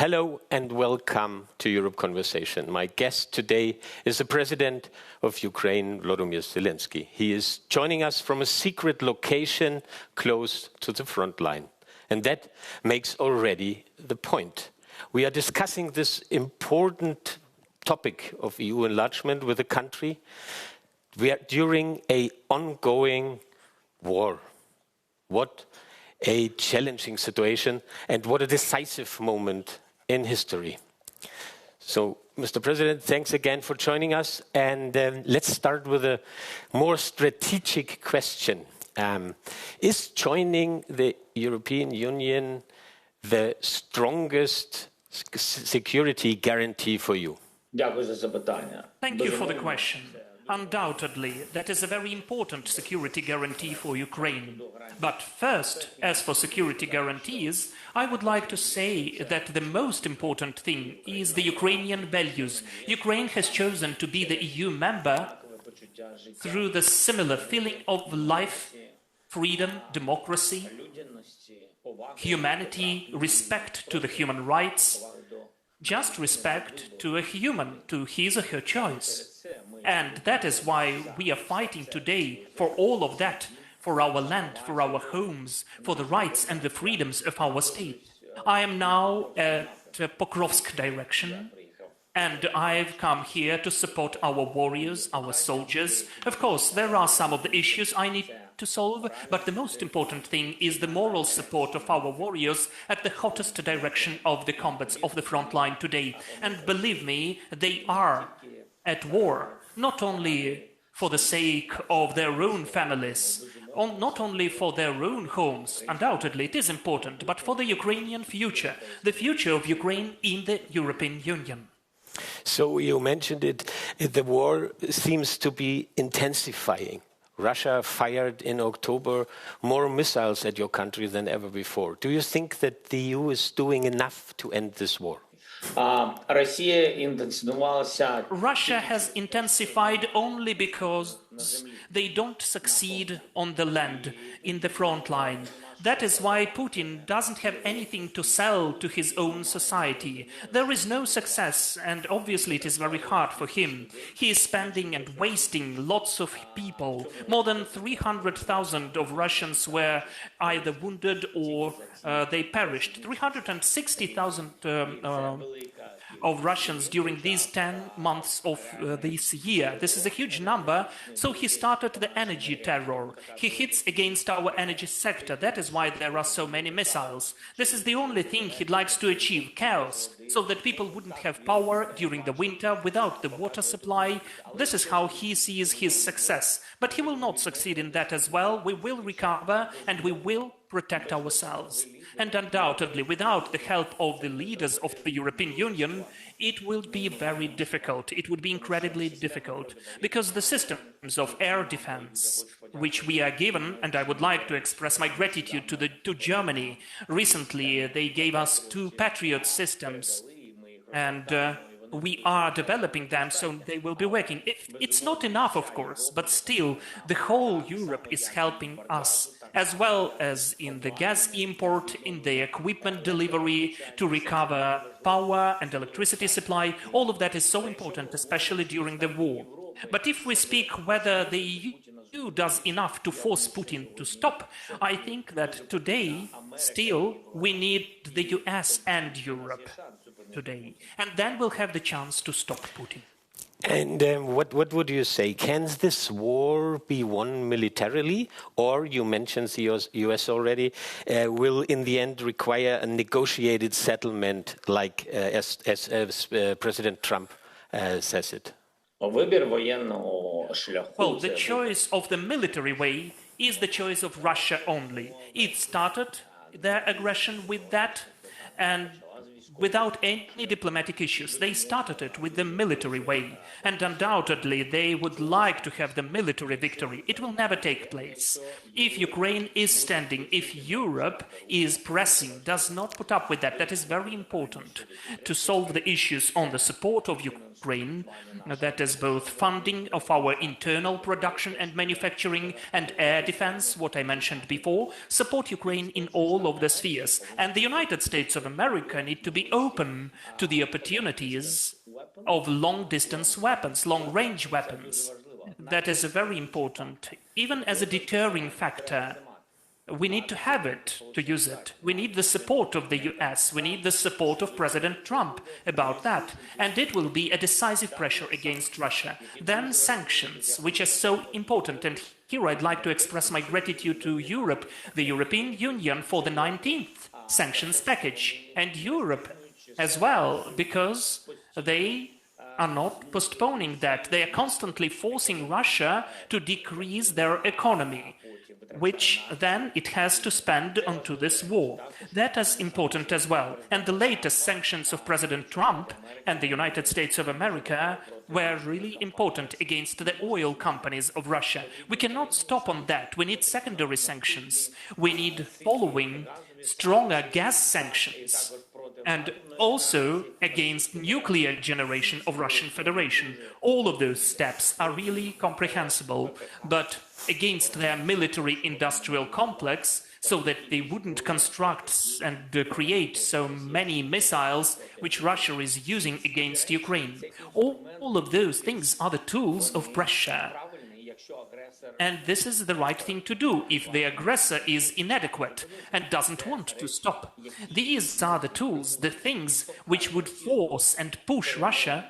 Hello and welcome to Europe Conversation. My guest today is the President of Ukraine, Vladimir Zelensky. He is joining us from a secret location close to the front line. And that makes already the point. We are discussing this important topic of EU enlargement with a country during an ongoing war. What a challenging situation and what a decisive moment in history. So, Mr. President, thanks again for joining us. And let's start with a more strategic question. Is joining the European Union the strongest security guarantee for you? Thank you for the question. Undoubtedly, that is a very important security guarantee for Ukraine. But first, as for security guarantees, I would like to say that the most important thing is the Ukrainian values. Ukraine has chosen to be the EU member through the similar feeling of life, freedom, democracy, humanity, respect to the human rights, just respect to a human, to his or her choice. And that is why we are fighting today for all of that, for our land, for our homes, for the rights and the freedoms of our state. I am now at Pokrovsk direction, and I've come here to support our warriors, our soldiers. Of course, there are some of the issues I need to solve, but the most important thing is the moral support of our warriors at the hottest direction of the combats of the front line today. And believe me, they are at war, not only for the sake of their own families, or not only for their own homes, undoubtedly it is important, but for the Ukrainian future, the future of Ukraine in the European Union. So you mentioned it, the war seems to be intensifying. Russia fired in October more missiles at your country than ever before. Do you think that the EU is doing enough to end this war? Russia has intensified only because they don't succeed on the land, in the front line. That is why Putin doesn't have anything to sell to his own society. There is no success, and obviously it is very hard for him. He is spending and wasting lots of people. More than 300,000 of Russians were either wounded or they perished. 360,000 of Russians during these 10 months of this year. This is a huge number. So he started the energy terror. He hits against our energy sector. That is why there are so many missiles. This is the only thing he likes to achieve, chaos, so that people wouldn't have power during the winter without the water supply. This is how he sees his success. But he will not succeed in that as well. We will recover and we will protect ourselves. And undoubtedly, without the help of the leaders of the European Union, it will be very difficult. It would be incredibly difficult, because the systems of air defense, which we are given, and I would like to express my gratitude to Germany. Recently, they gave us 2 Patriot systems, and we are developing them, so they will be working. It's not enough, of course, but still, the whole Europe is helping us, as well as in the gas import, in the equipment delivery, to recover power and electricity supply. All of that is so important, especially during the war. But if we speak whether the EU does enough to force Putin to stop, I think that today, still, we need the US and Europe today. And then we'll have the chance to stop Putin. And what would you say? Can this war be won militarily? Or, you mentioned the US already, will in the end require a negotiated settlement like as President Trump says it? Well, the choice of the military way is the choice of Russia only. It started their aggression with that, and without any diplomatic issues. They started it with the military way, and undoubtedly they would like to have the military victory. It will never take place. If Ukraine is standing, if Europe is pressing, does not put up with that, that is very important to solve the issues on the support of Ukraine, that is both funding of our internal production and manufacturing and air defense, what I mentioned before, support Ukraine in all of the spheres. And the United States of America need to be be open to the opportunities of long-distance weapons, long-range weapons. That is very important, even as a deterring factor. We need to have it, to use it. We need the support of the US. We need the support of President Trump about that. And it will be a decisive pressure against Russia. Then sanctions, which are so important. And here I'd like to express my gratitude to Europe, the European Union, for the 19th sanctions package. And Europe as well, because they are not postponing that. They are constantly forcing Russia to decrease their economy, which then it has to spend onto this war. That is important as well. And the latest sanctions of President Trump and the United States of America were really important against the oil companies of Russia. We cannot stop on that. We need secondary sanctions. We need following stronger gas sanctions, and also against nuclear generation of Russian Federation. All of those steps are really comprehensible, but against their military-industrial complex, so that they wouldn't construct and create so many missiles which Russia is using against Ukraine. All of those things are the tools of pressure. And this is the right thing to do if the aggressor is inadequate and doesn't want to stop. These are the tools, the things which would force and push Russia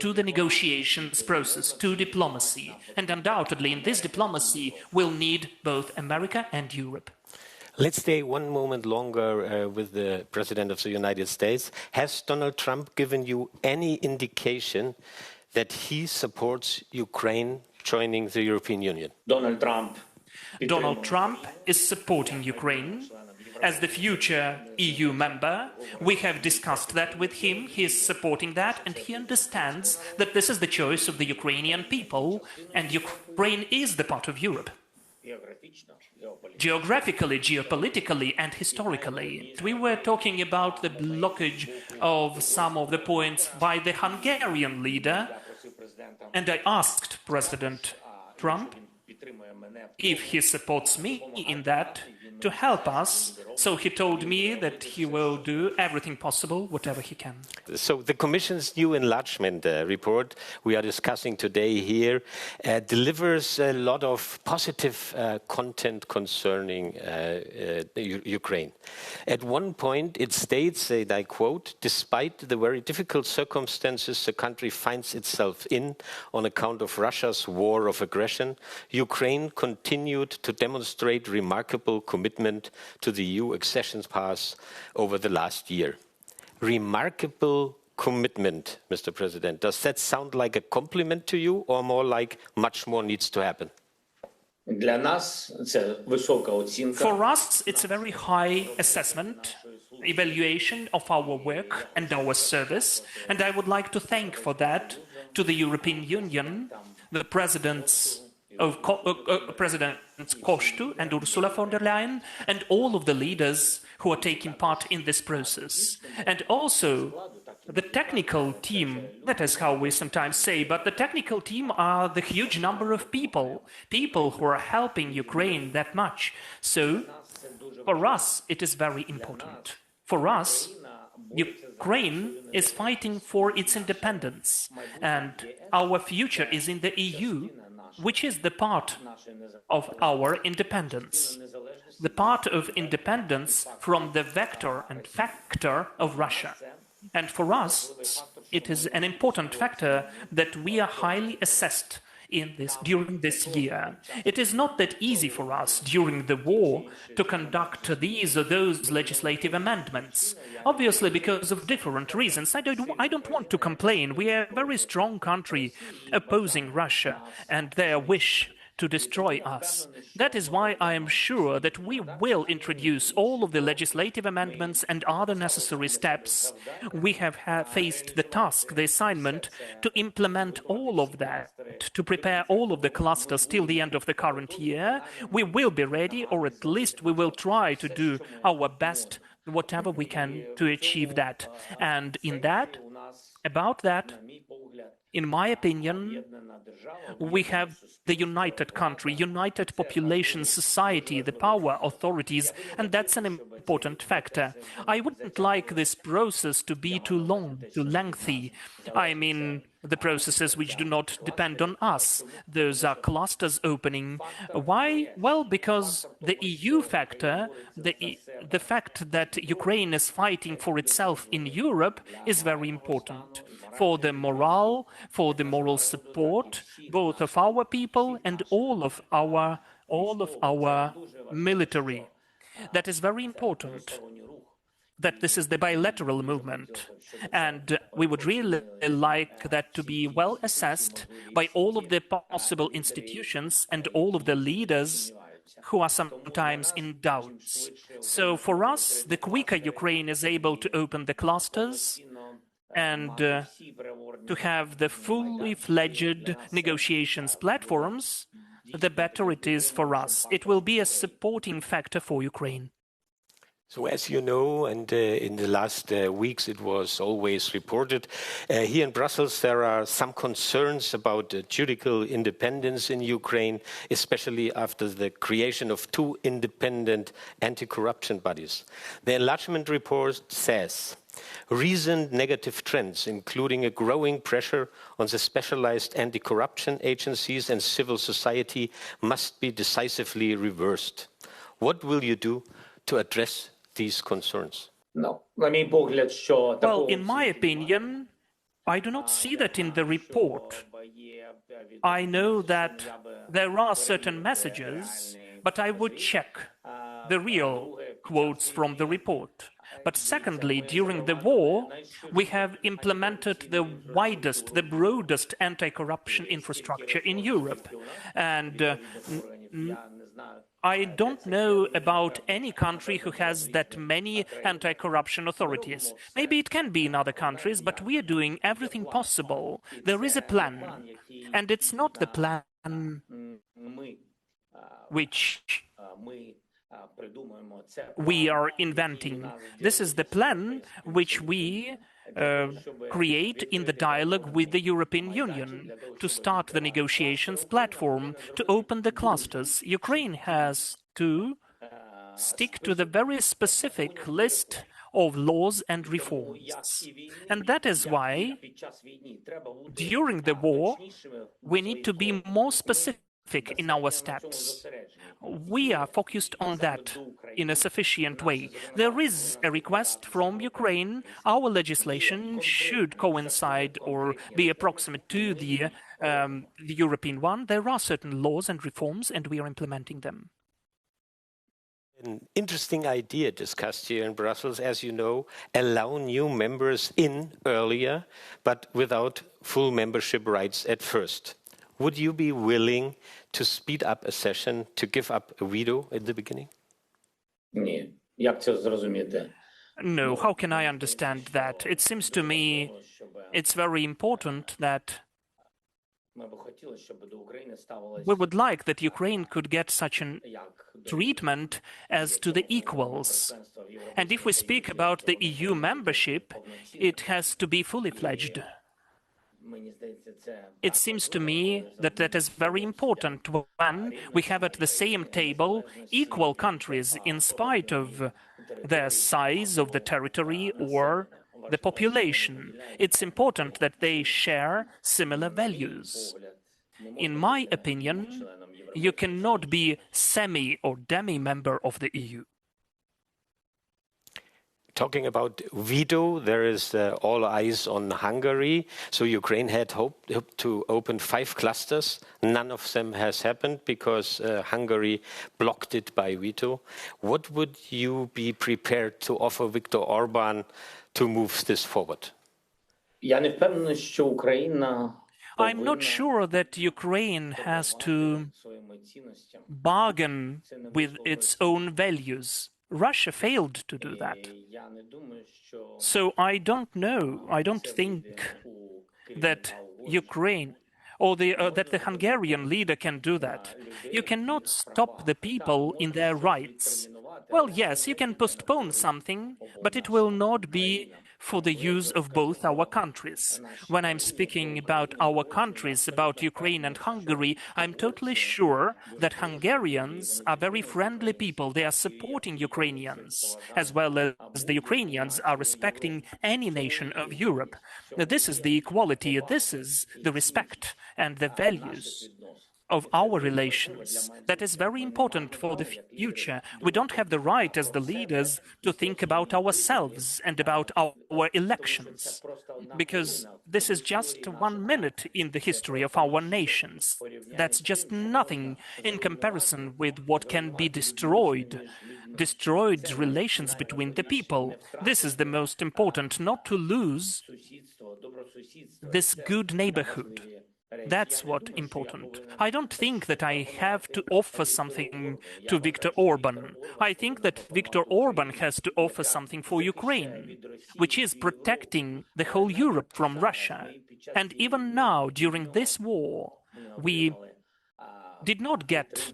to the negotiations process, to diplomacy. And undoubtedly, in this diplomacy, we'll need both America and Europe. Let's stay one moment longer with the President of the United States. Has Donald Trump given you any indication that he supports Ukraine joining the European Union? Donald Trump is supporting Ukraine as the future EU member. We have discussed that with him. He is supporting that, and he understands that this is the choice of the Ukrainian people, and Ukraine is the part of Europe. Geographically, geopolitically, and historically. We were talking about the blockage of some of the points by the Hungarian leader, and I asked President Trump if he supports me in that to help us. So he told me that he will do everything possible, whatever he can. So the Commission's new enlargement report we are discussing today here delivers a lot of positive content concerning Ukraine. At one point it states, and I quote, "Despite the very difficult circumstances the country finds itself in on account of Russia's war of aggression, Ukraine continued to demonstrate remarkable commitment to the EU accession path over the last year." Remarkable commitment, Mr. President. Does that sound like a compliment to you, or more like much more needs to happen? For us, it's a very high assessment, evaluation of our work and our service, and I would like to thank for that to the European Union, the Presidents Kostu and Ursula von der Leyen, and all of the leaders who are taking part in this process. And also the technical team, that is how we sometimes say, but the technical team are the huge number of people who are helping Ukraine that much. So for us, it is very important. For us, Ukraine is fighting for its independence, and our future is in the EU, which is the part of our independence, the part of independence from the vector and factor of Russia. And for us, it is an important factor that we are highly assessed during this year. It is not that easy for us during the war to conduct these or those legislative amendments, obviously because of different reasons. I don't want to complain. We are a very strong country opposing Russia and their wish to destroy us. That is why I am sure that we will introduce all of the legislative amendments and other necessary steps. We have faced the task, the assignment, to implement all of that, to prepare all of the clusters till the end of the current year. We will be ready, or at least we will try to do our best, whatever we can, to achieve that. And about that, in my opinion, we have the united country, united population, society, the power authorities, and that's an important factor. I wouldn't like this process to be too long, too lengthy. I mean, the processes which do not depend on us. Those are clusters opening. Why? Well, because the EU factor, the fact that Ukraine is fighting for itself in Europe is very important for the morale, for the moral support, both of our people and all of our military. That is very important, that this is the bilateral movement. And we would really like that to be well assessed by all of the possible institutions and all of the leaders who are sometimes in doubts. So for us, the quicker Ukraine is able to open the clusters and to have the fully fledged negotiations platforms, the better it is for us. It will be a supporting factor for Ukraine. So as you know, and in the last weeks it was always reported, here in Brussels there are some concerns about judicial independence in Ukraine, especially after the creation of two independent anti-corruption bodies. The enlargement report says, recent negative trends, including a growing pressure on the specialized anti-corruption agencies and civil society, must be decisively reversed. What will you do to address these concerns? Well, in my opinion, I do not see that in the report. I know that there are certain messages, but I would check the real quotes from the report. But secondly, during the war, we have implemented the widest, the broadest anti-corruption infrastructure in Europe. And I don't know about any country who has that many anti-corruption authorities. Maybe it can be in other countries, but we are doing everything possible. There is a plan, and it's not the plan which we are inventing. This is the plan which we create in the dialogue with the European Union to start the negotiations platform, to open the clusters. Ukraine has to stick to the very specific list of laws and reforms. And that is why, during the war, we need to be more specific in our steps. We are focused on that in a sufficient way. There is a request from Ukraine. Our legislation should coincide or be approximate to the European one. There are certain laws and reforms, and we are implementing them. An interesting idea discussed here in Brussels, as you know, allow new members in earlier, but without full membership rights at first. Would you be willing to speed up a session, to give up a veto at the beginning? No, how can I understand that? It seems to me it's very important that we would like that Ukraine could get such a treatment as to the equals. And if we speak about the EU membership, it has to be fully fledged. It seems to me that that is very important when we have at the same table equal countries in spite of their size of the territory or the population. It's important that they share similar values. In my opinion, you cannot be semi or demi-member of the EU. Talking about veto, there is all eyes on Hungary. So Ukraine had hoped to open 5 clusters. None of them has happened because Hungary blocked it by veto. What would you be prepared to offer Viktor Orban to move this forward? I'm not sure that Ukraine has to bargain with its own values. Russia failed to do that. So I don't know, I don't think that Ukraine or that the Hungarian leader can do that. You cannot stop the people in their rights. Well, yes, you can postpone something, but it will not be for the use of both our countries. When I'm speaking about our countries, about Ukraine and Hungary, I'm totally sure that Hungarians are very friendly people. They are supporting Ukrainians, as well as the Ukrainians are respecting any nation of Europe. This is the equality, this is the respect and the values of our relations. That is very important for the future. We don't have the right as the leaders to think about ourselves and about our elections, because this is just 1 minute in the history of our nations. That's just nothing in comparison with what can be destroyed relations between the people. This is the most important, not to lose this good neighborhood. That's what's important. I don't think that I have to offer something to Viktor Orban. I think that Viktor Orban has to offer something for Ukraine, which is protecting the whole Europe from Russia. And even now, during this war, we did not get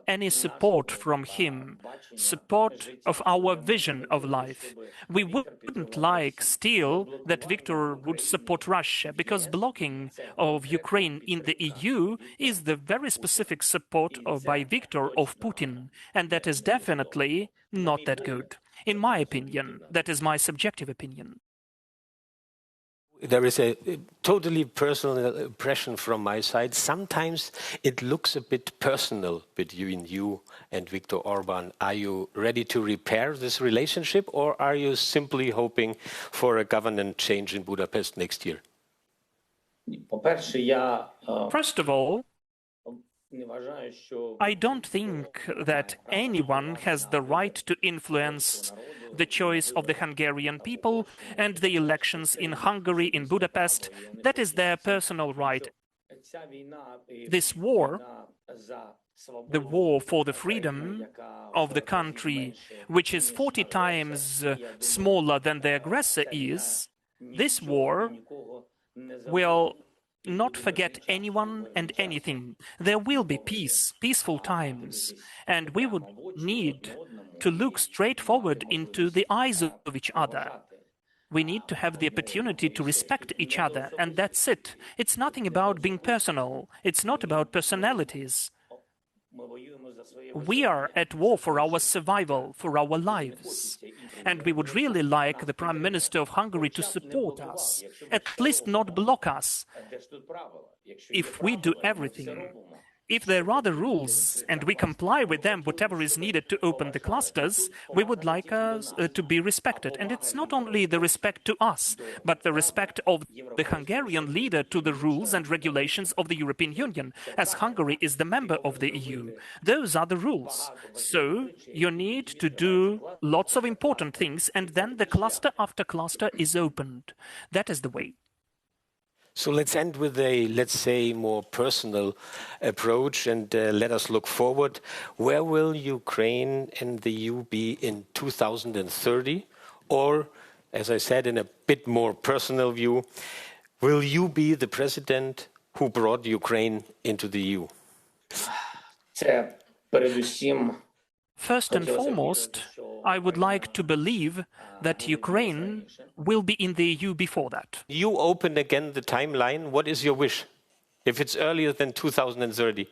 any support from him, support of our vision of life. We wouldn't like still that Viktor would support Russia, because blocking of Ukraine in the EU is the very specific support by Viktor of Putin, and that is definitely not that good. In my opinion, that is my subjective opinion. There is a totally personal impression from my side. Sometimes it looks a bit personal between you and Viktor Orban. Are you ready to repair this relationship, or are you simply hoping for a government change in Budapest next year? First of all, I don't think that anyone has the right to influence the choice of the Hungarian people and the elections in Hungary, in Budapest. That is their personal right. This war, the war for the freedom of the country, which is 40 times smaller than the aggressor is, this war will not forget anyone and anything. There will be peace, peaceful times, and we would need to look straight forward into the eyes of each other. We need to have the opportunity to respect each other, and that's it. It's nothing about being personal. It's not about personalities. We are at war for our survival, for our lives. And we would really like the Prime Minister of Hungary to support us, at least not block us. If we do everything, if there are the rules and we comply with them, whatever is needed to open the clusters, we would like us to be respected. And it's not only the respect to us, but the respect of the Hungarian leader to the rules and regulations of the European Union, as Hungary is the member of the EU. Those are the rules. So you need to do lots of important things, and then the cluster after cluster is opened. That is the way. So let's end with a, let's say, more personal approach, and let us look forward. Where will Ukraine and the EU be in 2030? Or, as I said, in a bit more personal view, will you be the president who brought Ukraine into the EU? First and foremost, I would like to believe that Ukraine will be in the EU before that. You open again the timeline. What is your wish, if it's earlier than 2030?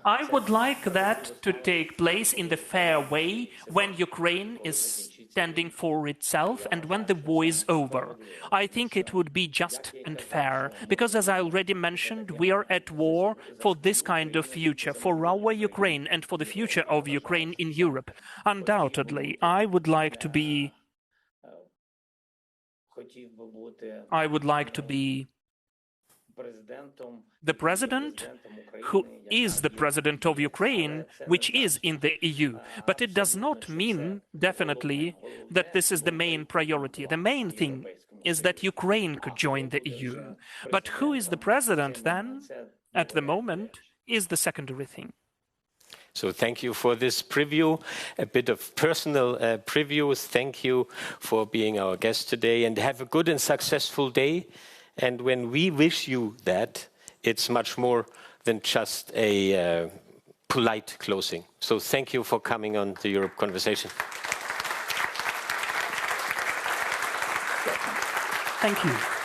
I would like that to take place in the fair way, when Ukraine is standing for itself and when the war is over. I think it would be just and fair, because as I already mentioned, we are at war for this kind of future, for our Ukraine and for the future of Ukraine in Europe. Undoubtedly, I would like to be the president who is the president of Ukraine, which is in the EU. But it does not mean, definitely, that this is the main priority. The main thing is that Ukraine could join the EU. But who is the president then, at the moment, is the secondary thing. So thank you for this preview, a bit of personal preview. Thank you for being our guest today, and have a good and successful day. And when we wish you that, it's much more than just a polite closing. So thank you for coming on the Europe Conversation. Thank you.